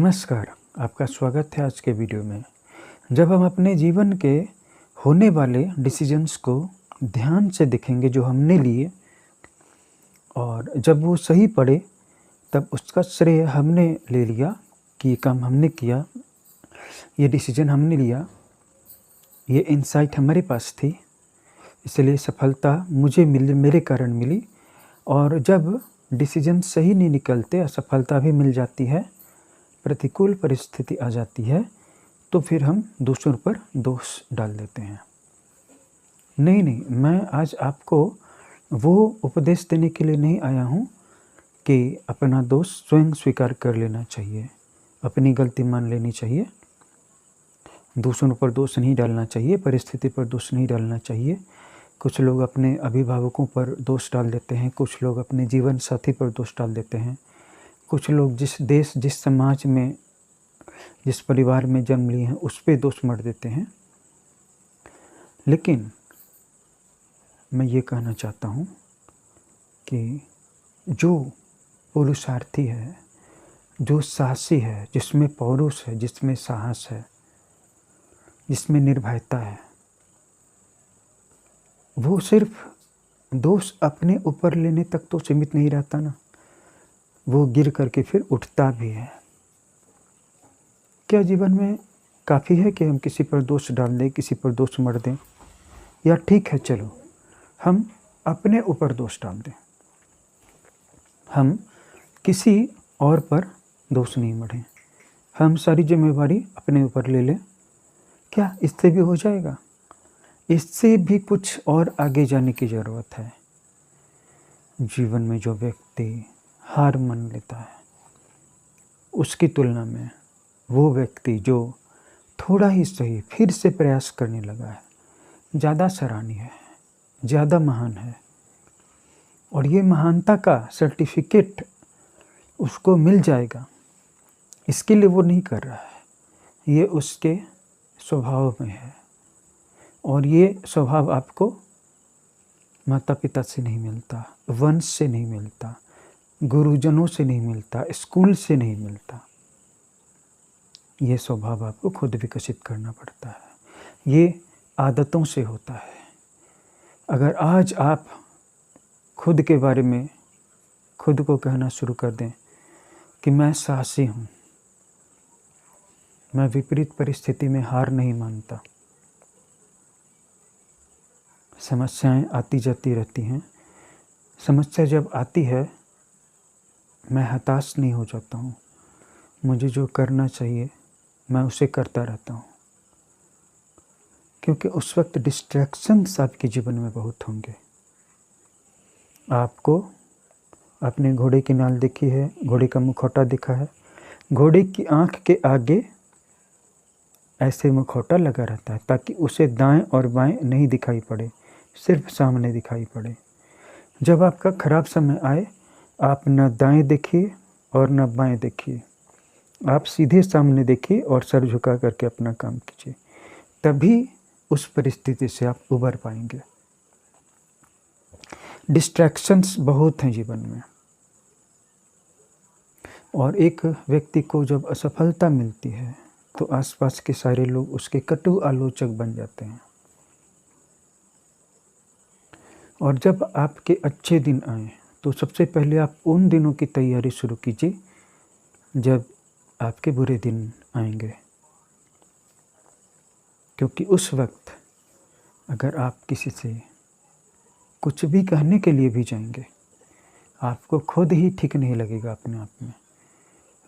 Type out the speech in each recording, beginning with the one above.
नमस्कार, आपका स्वागत है आज के वीडियो में। जब हम अपने जीवन के होने वाले डिसीजंस को ध्यान से देखेंगे जो हमने लिए और जब वो सही पड़े तब उसका श्रेय हमने ले लिया कि ये काम हमने किया, ये डिसीजन हमने लिया, ये इनसाइट हमारे पास थी, इसलिए सफलता मुझे मिली, मेरे कारण मिली। और जब डिसीजन सही नहीं निकलते, असफलता भी मिल जाती है, प्रतिकूल परिस्थिति आ जाती है, तो फिर हम दूसरों पर दोष डाल देते हैं। नहीं, मैं आज आपको वो उपदेश देने के लिए नहीं आया हूँ कि अपना दोष स्वयं स्वीकार कर लेना चाहिए, अपनी गलती मान लेनी चाहिए, दूसरों पर दोष नहीं डालना चाहिए, परिस्थिति पर दोष नहीं डालना चाहिए। कुछ लोग अपने अभिभावकों पर दोष डाल देते हैं, कुछ लोग अपने जीवन साथी पर दोष डाल देते हैं, कुछ लोग जिस देश, जिस समाज में, जिस परिवार में जन्म लिए हैं उस पे दोष मढ़ देते हैं। लेकिन मैं ये कहना चाहता हूँ कि जो पुरुषार्थी है, जो साहसी है, जिसमें पौरुष है, जिसमें साहस है, जिसमें निर्भयता है, वो सिर्फ दोष अपने ऊपर लेने तक तो सीमित नहीं रहता ना, वो गिर करके फिर उठता भी है। क्या जीवन में काफ़ी है कि हम किसी पर दोष डाल दें, किसी पर दोष मढ़ दें? या ठीक है, चलो हम अपने ऊपर दोष डाल दें, हम किसी और पर दोष नहीं मढ़ें, हम सारी जिम्मेवारी अपने ऊपर ले लें। क्या इससे भी हो जाएगा? इससे भी कुछ और आगे जाने की ज़रूरत है। जीवन में जो व्यक्ति हार मान लेता है, उसकी तुलना में वो व्यक्ति जो थोड़ा ही सही फिर से प्रयास करने लगा है, ज़्यादा सराहनीय है, ज़्यादा महान है। और ये महानता का सर्टिफिकेट उसको मिल जाएगा, इसके लिए वो नहीं कर रहा है, ये उसके स्वभाव में है। और ये स्वभाव आपको माता पिता से नहीं मिलता, वंश से नहीं मिलता, गुरुजनों से नहीं मिलता, स्कूल से नहीं मिलता। ये स्वभाव आपको खुद विकसित करना पड़ता है, ये आदतों से होता है। अगर आज आप खुद के बारे में खुद को कहना शुरू कर दें कि मैं साहसी हूँ, मैं विपरीत परिस्थिति में हार नहीं मानता, समस्याएं आती जाती रहती हैं, समस्या जब आती है मैं हताश नहीं हो जाता हूँ, मुझे जो करना चाहिए मैं उसे करता रहता हूँ, क्योंकि उस वक्त डिस्ट्रैक्शंस आपके जीवन में बहुत होंगे। आपको अपने घोड़े की नाल दिखी है, घोड़े का मुखौटा दिखा है, घोड़े की आँख के आगे ऐसे मुखौटा लगा रहता है ताकि उसे दाएं और बाएं नहीं दिखाई पड़े, सिर्फ सामने दिखाई पड़े। जब आपका खराब समय आए, आप न दाएं देखिए और न बाएं देखिए, आप सीधे सामने देखिए और सर झुका करके अपना काम कीजिए, तभी उस परिस्थिति से आप उबर पाएंगे। डिस्ट्रैक्शंस बहुत हैं जीवन में, और एक व्यक्ति को जब असफलता मिलती है तो आसपास के सारे लोग उसके कटु आलोचक बन जाते हैं। और जब आपके अच्छे दिन आए तो सबसे पहले आप उन दिनों की तैयारी शुरू कीजिए जब आपके बुरे दिन आएंगे, क्योंकि उस वक्त अगर आप किसी से कुछ भी कहने के लिए भी जाएंगे, आपको खुद ही ठीक नहीं लगेगा अपने आप में,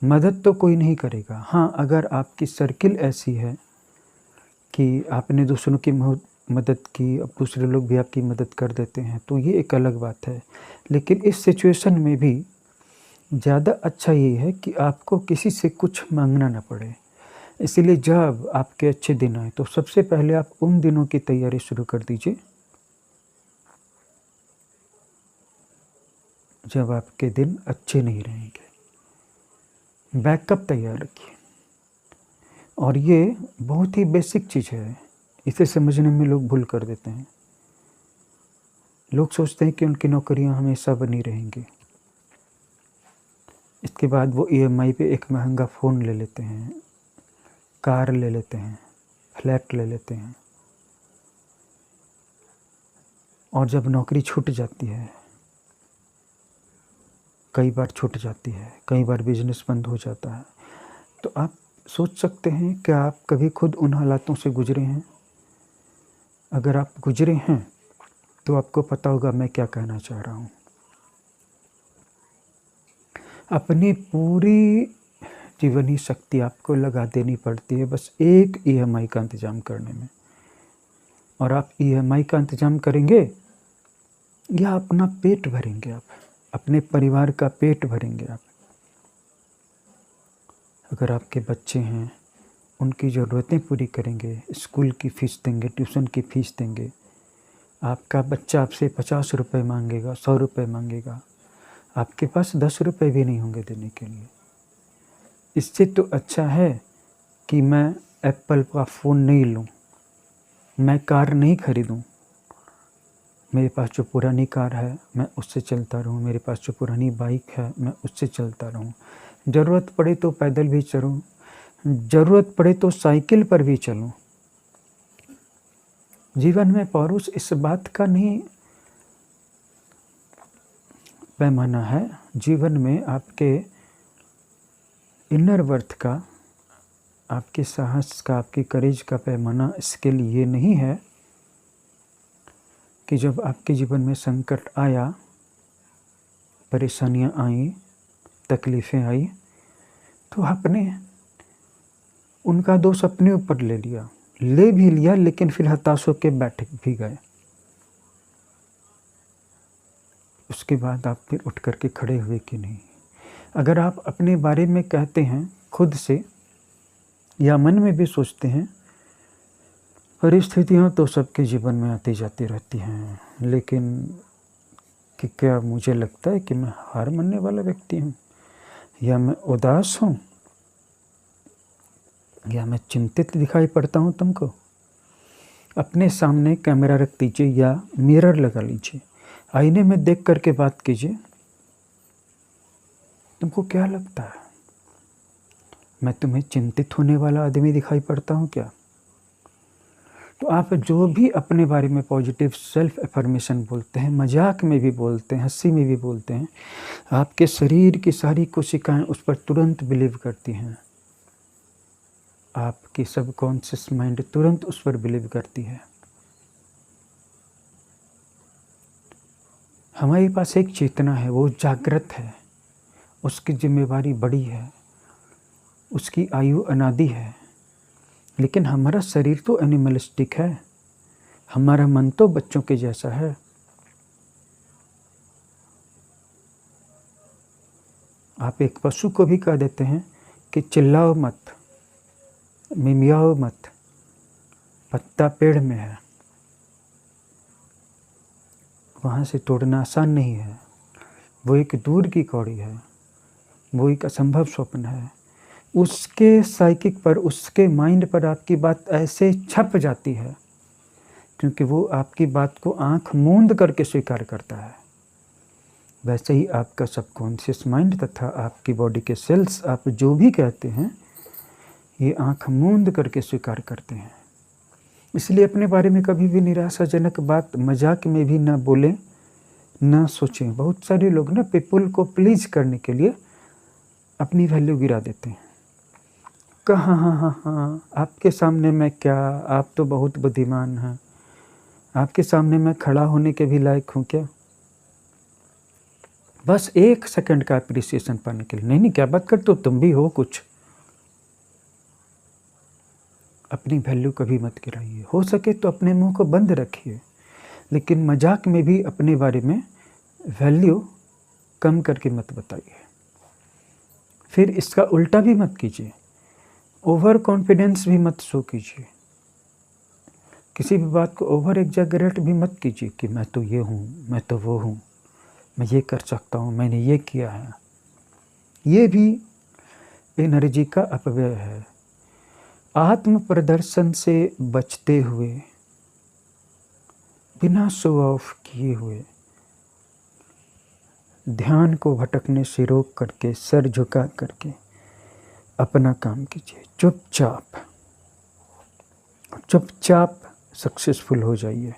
मदद तो कोई नहीं करेगा। हाँ, अगर आपकी सर्किल ऐसी है कि आपने दूसरों की मदद की, अब दूसरे लोग भी आपकी मदद कर देते हैं, तो ये एक अलग बात है। लेकिन इस सिचुएशन में भी ज़्यादा अच्छा ये है कि आपको किसी से कुछ मांगना ना पड़े। इसीलिए जब आपके अच्छे दिन आए तो सबसे पहले आप उन दिनों की तैयारी शुरू कर दीजिए जब आपके दिन अच्छे नहीं रहेंगे। बैकअप तैयार रखिए। और ये बहुत ही बेसिक चीज़ है, इसे समझने में लोग भूल कर देते हैं। लोग सोचते हैं कि उनकी नौकरियां हमेशा बनी रहेंगी। इसके बाद वो ईएमआई पे एक महंगा फ़ोन ले लेते हैं, कार ले लेते हैं, फ्लैट ले लेते हैं। और जब नौकरी छूट जाती है, कई बार छूट जाती है, कई बार बिजनेस बंद हो जाता है, तो आप सोच सकते हैं कि आप कभी खुद उन हालातों से गुजरे हैं? अगर आप गुजरे हैं तो आपको पता होगा मैं क्या कहना चाह रहा हूँ। अपनी पूरी जीवनी शक्ति आपको लगा देनी पड़ती है बस एक ईएमआई का इंतज़ाम करने में। और आप ईएमआई का इंतज़ाम करेंगे या अपना पेट भरेंगे, आप अपने परिवार का पेट भरेंगे आप। अगर आपके बच्चे हैं, उनकी ज़रूरतें पूरी करेंगे, स्कूल की फ़ीस देंगे, ट्यूशन की फ़ीस देंगे। आपका बच्चा आपसे 50 रुपये मांगेगा, 100 रुपये मांगेगा, आपके पास 10 रुपये भी नहीं होंगे देने के लिए। इससे तो अच्छा है कि मैं एप्पल का फ़ोन नहीं लूँ, मैं कार नहीं खरीदूँ। मेरे पास जो पुरानी कार है मैं उससे चलता रहूँ, मेरे पास जो पुरानी बाइक है मैं उससे चलता रहूँ। ज़रूरत पड़े तो पैदल भी चलूँ, ज़रूरत पड़े तो साइकिल पर भी चलूँ। जीवन में पौरुष इस बात का नहीं पैमाना है, जीवन में आपके इनर वर्थ का, आपके साहस का, आपके करेज का पैमाना इसके लिए नहीं है कि जब आपके जीवन में संकट आया, परेशानियां आई, तकलीफ़ें आई, तो आपने उनका दोष अपने ऊपर ले भी लिया, लेकिन फिर हताश होकर बैठ भी गए। उसके बाद आप फिर उठ कर के खड़े हुए कि नहीं। अगर आप अपने बारे में कहते हैं खुद से या मन में भी सोचते हैं, परिस्थितियाँ तो सबके जीवन में आती जाती रहती हैं, लेकिन कि क्या मुझे लगता है कि मैं हार मानने वाला व्यक्ति हूँ, या मैं उदास हूँ, या मैं चिंतित दिखाई पड़ता हूँ तुमको? अपने सामने कैमरा रख दीजिए या मिरर लगा लीजिए, आईने में देख करके बात कीजिए। तुमको क्या लगता है, मैं तुम्हें चिंतित होने वाला आदमी दिखाई पड़ता हूँ क्या? तो आप जो भी अपने बारे में पॉजिटिव सेल्फ एफर्मेशन बोलते हैं, मजाक में भी बोलते हैं, हंसी में भी बोलते हैं, आपके शरीर की सारी कोशिकाएं उस पर तुरंत बिलीव करती हैं। आपकी सबकॉन्शियस माइंड तुरंत उस पर बिलीव करती है। हमारे पास एक चेतना है, वो जागृत है, उसकी जिम्मेवारी बड़ी है, उसकी आयु अनादि है। लेकिन हमारा शरीर तो एनिमलिस्टिक है, हमारा मन तो बच्चों के जैसा है। आप एक पशु को भी कह देते हैं कि चिल्लाओ मत, मिमियाओ मत, पत्ता पेड़ में है, वहाँ से तोड़ना आसान नहीं है, वो एक दूर की कौड़ी है, वो एक असंभव स्वप्न है। उसके साइकिक पर, उसके माइंड पर आपकी बात ऐसे छप जाती है क्योंकि वो आपकी बात को आंख मूंद करके स्वीकार करता है। वैसे ही आपका सबकॉन्शियस माइंड तथा आपकी बॉडी के सेल्स, आप जो भी कहते हैं, ये आंख मूंद करके स्वीकार करते हैं। इसलिए अपने बारे में कभी भी निराशाजनक बात मजाक में भी ना बोलें, ना सोचें। बहुत सारे लोग ना पीपल को प्लीज़ करने के लिए अपनी वैल्यू गिरा देते हैं। कहाँ हाँ, आपके सामने मैं क्या, आप तो बहुत बुद्धिमान हैं, आपके सामने मैं खड़ा होने के भी लायक हूँ क्या? बस 1 सेकंड का अप्रिसिएशन पाने के लिए। नहीं क्या बात करते हो, तुम भी हो कुछ। अपनी वैल्यू कभी मत गिराइए, हो सके तो अपने मुंह को बंद रखिए, लेकिन मजाक में भी अपने बारे में वैल्यू कम करके मत बताइए। फिर इसका उल्टा भी मत कीजिए, ओवर कॉन्फिडेंस भी मत शो कीजिए। किसी भी बात को ओवर एग्जैगरेट भी मत कीजिए कि मैं तो ये हूँ, मैं तो वो हूँ, मैं ये कर सकता हूँ, मैंने ये किया है। ये भी एनर्जी का अपव्यय है। आत्म प्रदर्शन से बचते हुए, बिना शो ऑफ किए हुए, ध्यान को भटकने से रोक करके सर झुका करके अपना काम कीजिए, चुपचाप चुपचाप सक्सेसफुल हो जाइए।